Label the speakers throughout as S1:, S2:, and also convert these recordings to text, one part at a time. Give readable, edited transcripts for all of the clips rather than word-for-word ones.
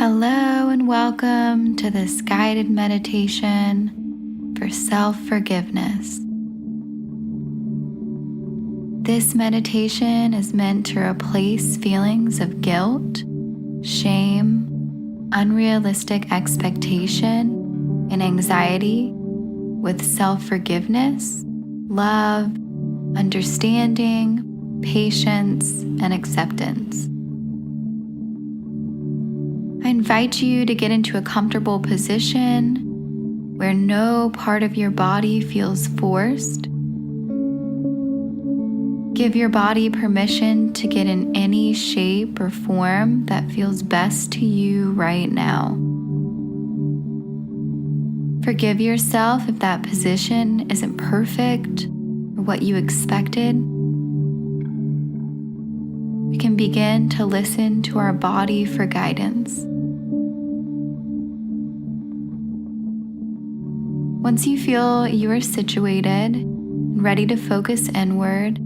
S1: Hello and welcome to this guided meditation for self-forgiveness. This meditation is meant to replace feelings of guilt, shame, unrealistic expectation, and anxiety with self-forgiveness, love, understanding, patience, and acceptance. I invite you to get into a comfortable position where no part of your body feels forced. Give your body permission to get in any shape or form that feels best to you right now. Forgive yourself if that position isn't perfect or what you expected. We can begin to listen to our body for guidance. Once you feel you are situated and ready to focus inward,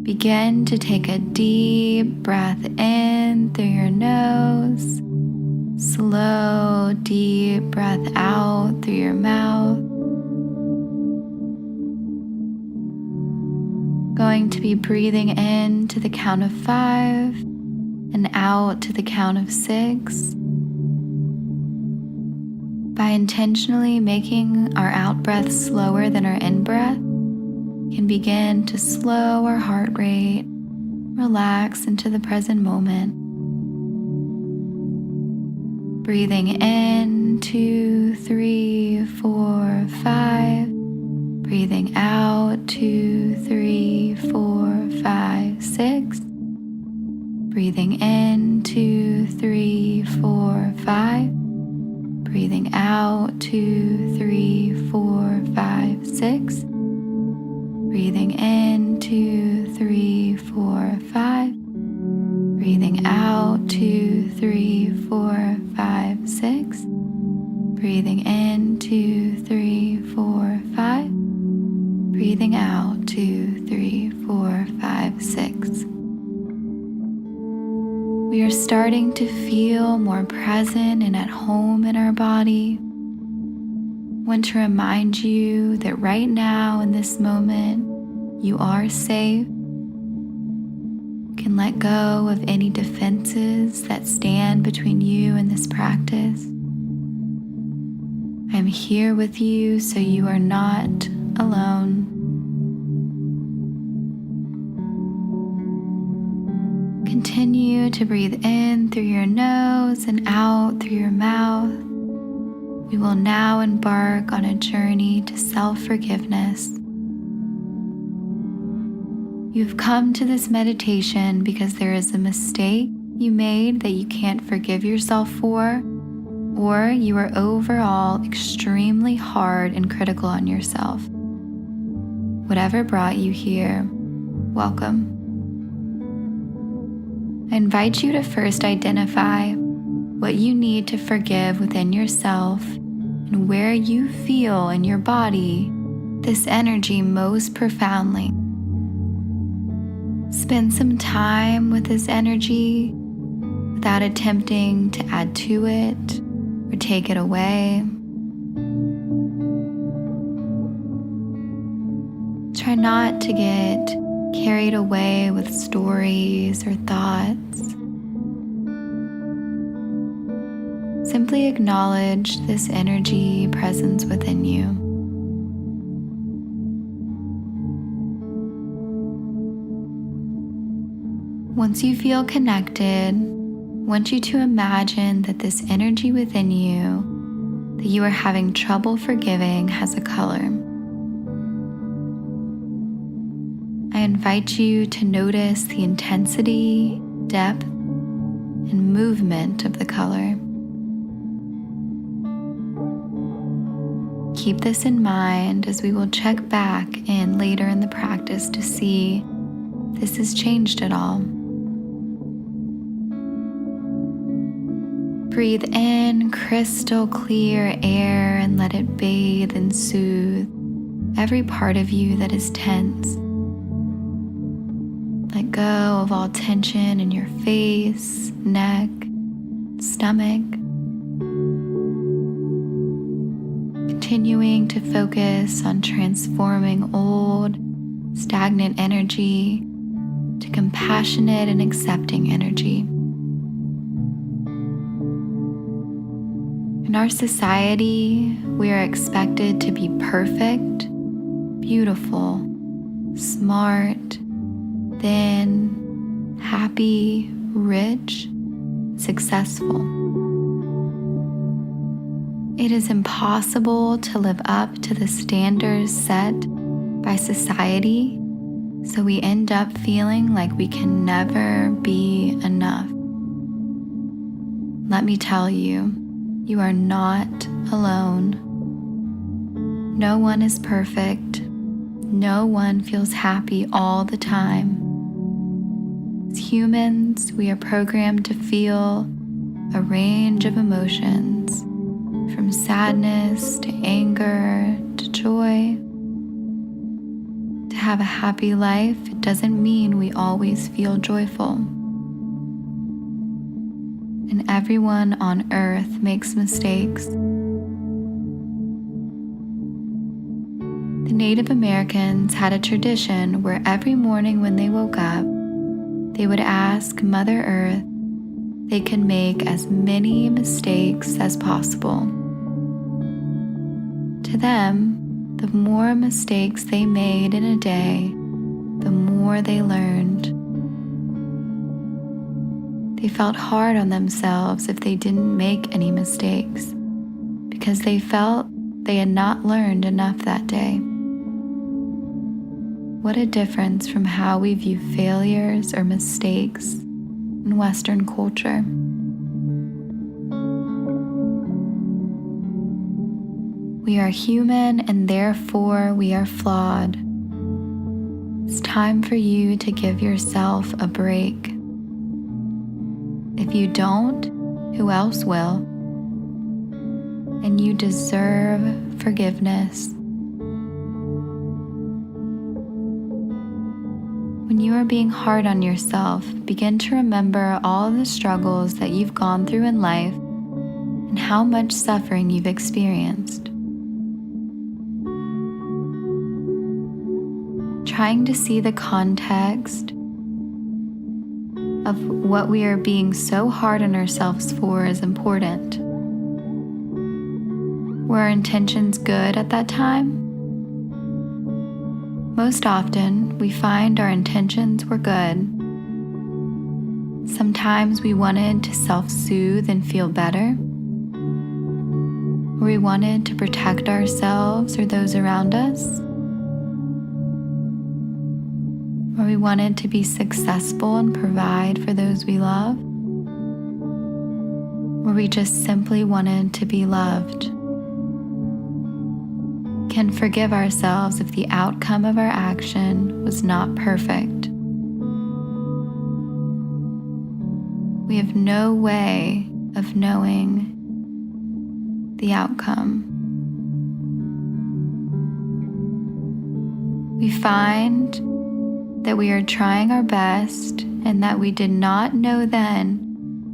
S1: begin to take a deep breath in through your nose. Slow, deep breath out through your mouth. Going to be breathing in to the count of 5 and out to the count of 6. By intentionally making our out breath slower than our in breath, we can begin to slow our heart rate, relax into the present moment. Breathing in 2, 3, 4, 5. Breathing out 2, 3, 4, 5, 6. Breathing in 2, 3, 4, 5. Breathing out 2, 3, 4, 5, 6. Breathing in 2, 3, 4, 5. Breathing out 2, 3, 4, 5, 6. Breathing in 2, 3, 4, 5. Breathing out 2, 3, 4, 5, 6. We are starting to feel more present and at home in our body. I want to remind you that right now in this moment, you are safe. You can let go of any defenses that stand between you and this practice. I'm here with you so you are not alone. Continue to breathe in through your nose and out through your mouth. We will now embark on a journey to self-forgiveness. You've come to this meditation because there is a mistake you made that you can't forgive yourself for, or you are overall extremely hard and critical on yourself. Whatever brought you here, welcome. I invite you to first identify what you need to forgive within yourself and where you feel in your body this energy most profoundly. Spend some time with this energy without attempting to add to it or take it away. Try not to get carried away with stories or thoughts. Simply acknowledge this energy presence within you. Once you feel connected, I want you to imagine that this energy within you that you are having trouble forgiving has a color. I invite you to notice the intensity, depth, and movement of the color. Keep this in mind as we will check back in later in the practice to see if this has changed at all. Breathe in crystal clear air and let it bathe and soothe every part of you that is tense. Let go of all tension in your face, neck, stomach. continuing to focus on transforming old, stagnant energy to compassionate and accepting energy. In our society, we are expected to be perfect, beautiful, smart, thin, happy, rich, successful. It is impossible to live up to the standards set by society, so we end up feeling like we can never be enough. Let me tell you, you are not alone. No one is perfect. No one feels happy all the time. As humans, we are programmed to feel a range of emotions, from sadness to anger to joy. To have a happy life, it doesn't mean we always feel joyful. And everyone on earth makes mistakes. The Native Americans had a tradition where every morning when they woke up, they would ask Mother Earth they could make as many mistakes as possible. To them, the more mistakes they made in a day, the more they learned. They felt hard on themselves if they didn't make any mistakes, because they felt they had not learned enough that day. What a difference from how we view failures or mistakes in Western culture. We are human and therefore we are flawed. It's time for you to give yourself a break. If you don't, who else will? And you deserve forgiveness. When you are being hard on yourself, begin to remember all the struggles that you've gone through in life and how much suffering you've experienced. Trying to see the context of what we are being so hard on ourselves for is important. Were our intentions good at that time? Most often, we find our intentions were good. Sometimes we wanted to self-soothe and feel better. Or we wanted to protect ourselves or those around us. Or we wanted to be successful and provide for those we love. Or we just simply wanted to be loved. Can forgive ourselves if the outcome of our action was not perfect. We have no way of knowing the outcome. We find that we are trying our best and that we did not know then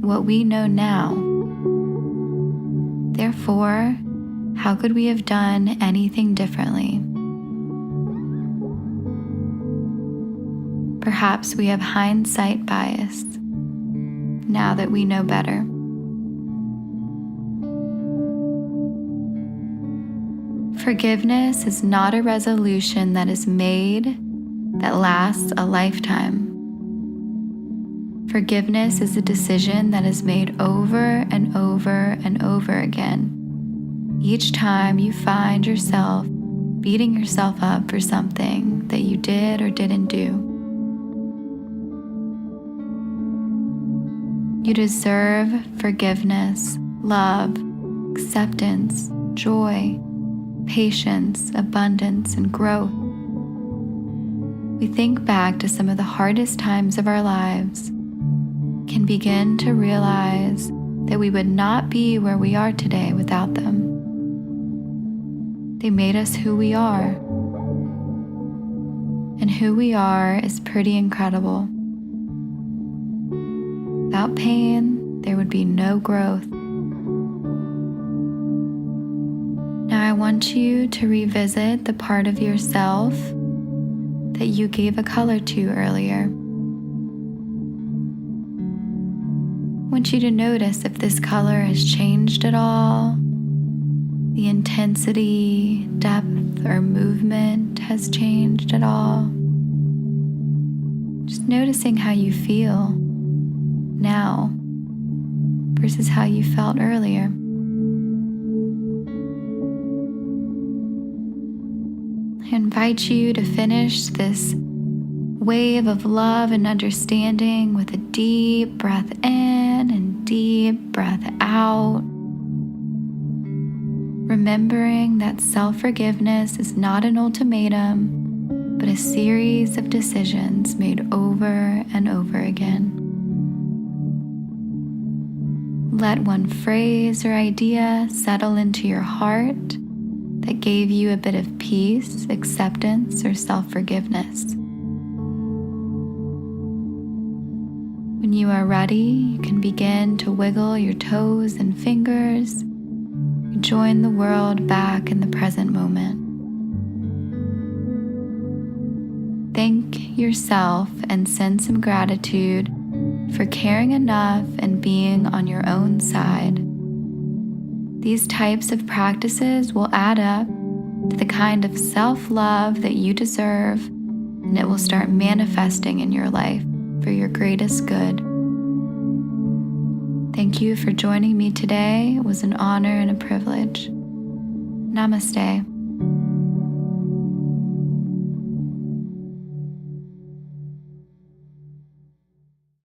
S1: what we know now. Therefore, how could we have done anything differently? Perhaps we have hindsight bias now that we know better. Forgiveness is not a resolution that is made that lasts a lifetime. Forgiveness is a decision that is made over and over and over again. Each time you find yourself beating yourself up for something that you did or didn't do. You deserve forgiveness, love, acceptance, joy, patience, abundance, and growth. We think back to some of the hardest times of our lives, can begin to realize that we would not be where we are today without them. They made us who we are. And who we are is pretty incredible. Without pain, there would be no growth. Now I want you to revisit the part of yourself that you gave a color to earlier. I want you to notice if this color has changed at all, the intensity, depth, or movement has changed at all. Just noticing how you feel now versus how you felt earlier. I invite you to finish this wave of love and understanding with a deep breath in and deep breath out. Remembering that self-forgiveness is not an ultimatum, but a series of decisions made over and over again. Let one phrase or idea settle into your heart that gave you a bit of peace, acceptance, or self-forgiveness. When you are ready, you can begin to wiggle your toes and fingers. Join the world back in the present moment. Thank yourself and send some gratitude for caring enough and being on your own side. These types of practices will add up to the kind of self-love that you deserve, and it will start manifesting in your life for your greatest good. Thank you for joining me today. It was an honor and a privilege. Namaste.